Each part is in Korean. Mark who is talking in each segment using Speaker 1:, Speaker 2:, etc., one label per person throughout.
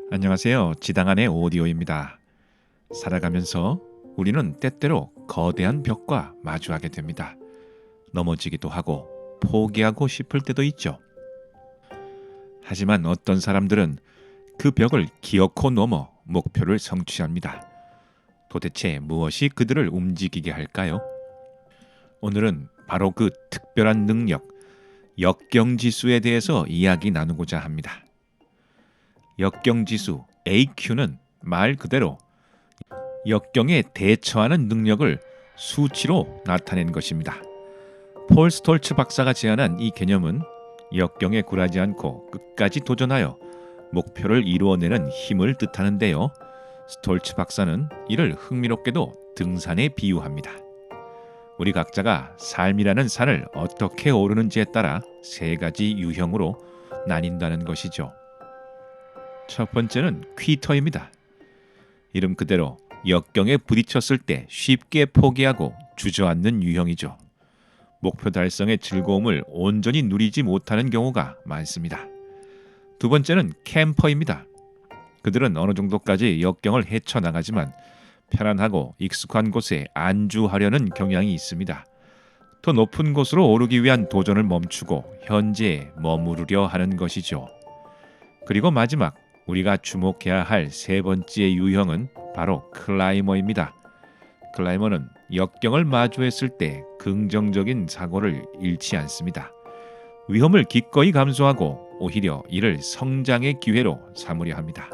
Speaker 1: 안녕하세요. 지당한의 오디오입니다. 살아가면서 우리는 때때로 거대한 벽과 마주하게 됩니다. 넘어지기도 하고 포기하고 싶을 때도 있죠. 하지만 어떤 사람들은 그 벽을 기어코 넘어 목표를 성취합니다. 도대체 무엇이 그들을 움직이게 할까요? 오늘은 바로 그 특별한 능력, 역경지수에 대해서 이야기 나누고자 합니다. 역경지수 AQ는 말 그대로 역경에 대처하는 능력을 수치로 나타낸 것입니다. 폴 스톨츠 박사가 제안한 이 개념은 역경에 굴하지 않고 끝까지 도전하여 목표를 이루어내는 힘을 뜻하는데요. 스톨츠 박사는 이를 흥미롭게도 등산에 비유합니다. 우리 각자가 삶이라는 산을 어떻게 오르는지에 따라 세 가지 유형으로 나뉜다는 것이죠. 첫 번째는 퀴터입니다. 이름 그대로 역경에 부딪혔을 때 쉽게 포기하고 주저앉는 유형이죠. 목표 달성의 즐거움을 온전히 누리지 못하는 경우가 많습니다. 두 번째는 캠퍼입니다. 그들은 어느 정도까지 역경을 헤쳐나가지만 편안하고 익숙한 곳에 안주하려는 경향이 있습니다. 더 높은 곳으로 오르기 위한 도전을 멈추고 현재에 머무르려 하는 것이죠. 그리고 마지막 우리가 주목해야 할 세 번째 유형은 바로 클라이머입니다. 클라이머는 역경을 마주했을 때 긍정적인 사고를 잃지 않습니다. 위험을 기꺼이 감수하고 오히려 이를 성장의 기회로 삼으려 합니다.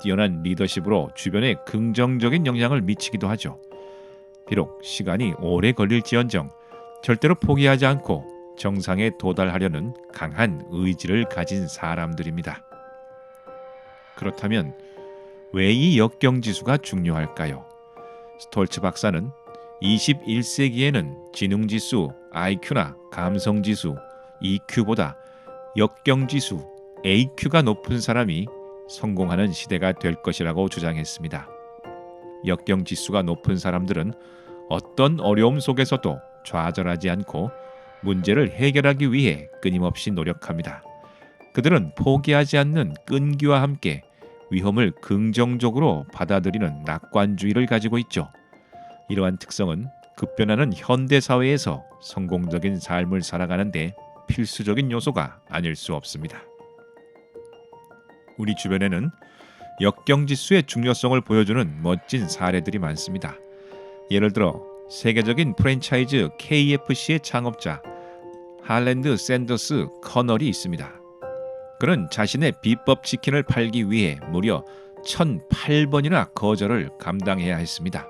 Speaker 1: 뛰어난 리더십으로 주변에 긍정적인 영향을 미치기도 하죠. 비록 시간이 오래 걸릴지언정 절대로 포기하지 않고 정상에 도달하려는 강한 의지를 가진 사람들입니다. 그렇다면 왜 이 역경지수가 중요할까요? 스톨츠 박사는 21세기에는 지능지수 IQ나 감성지수 EQ보다 역경지수 AQ가 높은 사람이 성공하는 시대가 될 것이라고 주장했습니다. 역경지수가 높은 사람들은 어떤 어려움 속에서도 좌절하지 않고 문제를 해결하기 위해 끊임없이 노력합니다. 그들은 포기하지 않는 끈기와 함께 위험을 긍정적으로 받아들이는 낙관주의를 가지고 있죠. 이러한 특성은 급변하는 현대 사회에서 성공적인 삶을 살아가는데 필수적인 요소가 아닐 수 없습니다. 우리 주변에는 역경지수의 중요성을 보여주는 멋진 사례들이 많습니다. 예를 들어 세계적인 프랜차이즈 KFC의 창업자 할랜드 샌더스 커널이 있습니다. 그는 자신의 비법 치킨을 팔기 위해 무려 1008번이나 거절을 감당해야 했습니다.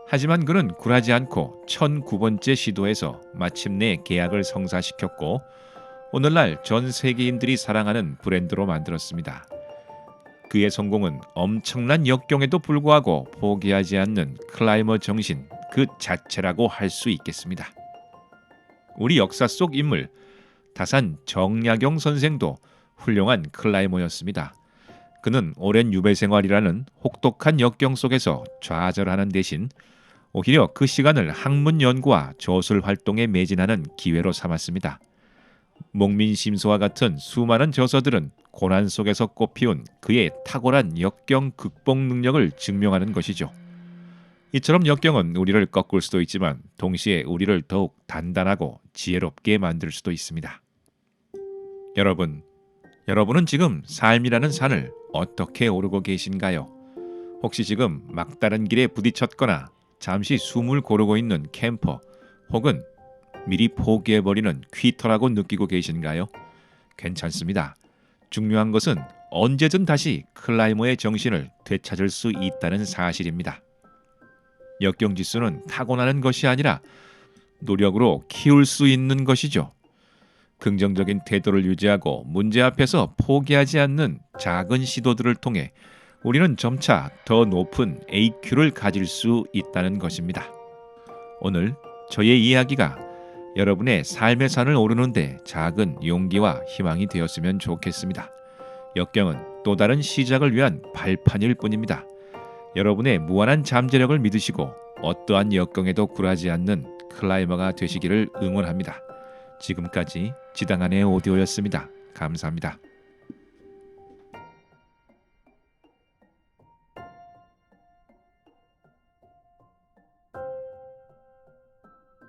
Speaker 1: 하지만 그는 굴하지 않고 1009번째 시도에서 마침내 계약을 성사시켰고 오늘날 전 세계인들이 사랑하는 브랜드로 만들었습니다. 그의 성공은 엄청난 역경에도 불구하고 포기하지 않는 클라이머 정신 그 자체라고 할 수 있겠습니다. 우리 역사 속 인물 다산 정약용 선생도 훌륭한 클라이머였습니다. 그는 오랜 유배 생활이라는 혹독한 역경 속에서 좌절하는 대신 오히려 그 시간을 학문 연구와 저술 활동에 매진하는 기회로 삼았습니다. 목민심서와 같은 수많은 저서들은 고난 속에서 꽃피운 그의 탁월한 역경 극복 능력을 증명하는 것이죠. 이처럼 역경은 우리를 꺾을 수도 있지만 동시에 우리를 더욱 단단하고 지혜롭게 만들 수도 있습니다. 여러분은 지금 삶이라는 산을 어떻게 오르고 계신가요? 혹시 지금 막다른 길에 부딪혔거나 잠시 숨을 고르고 있는 캠퍼 혹은 미리 포기해버리는 퀴터라고 느끼고 계신가요? 괜찮습니다. 중요한 것은 언제든 다시 클라이머의 정신을 되찾을 수 있다는 사실입니다. 역경지수는 타고나는 것이 아니라 노력으로 키울 수 있는 것이죠. 긍정적인 태도를 유지하고 문제 앞에서 포기하지 않는 작은 시도들을 통해 우리는 점차 더 높은 AQ를 가질 수 있다는 것입니다. 오늘 저의 이야기가 여러분의 삶의 산을 오르는데 작은 용기와 희망이 되었으면 좋겠습니다. 역경은 또 다른 시작을 위한 발판일 뿐입니다. 여러분의 무한한 잠재력을 믿으시고 어떠한 역경에도 굴하지 않는 클라이머가 되시기를 응원합니다. 지금까지 지당한의 오디오였습니다. 감사합니다.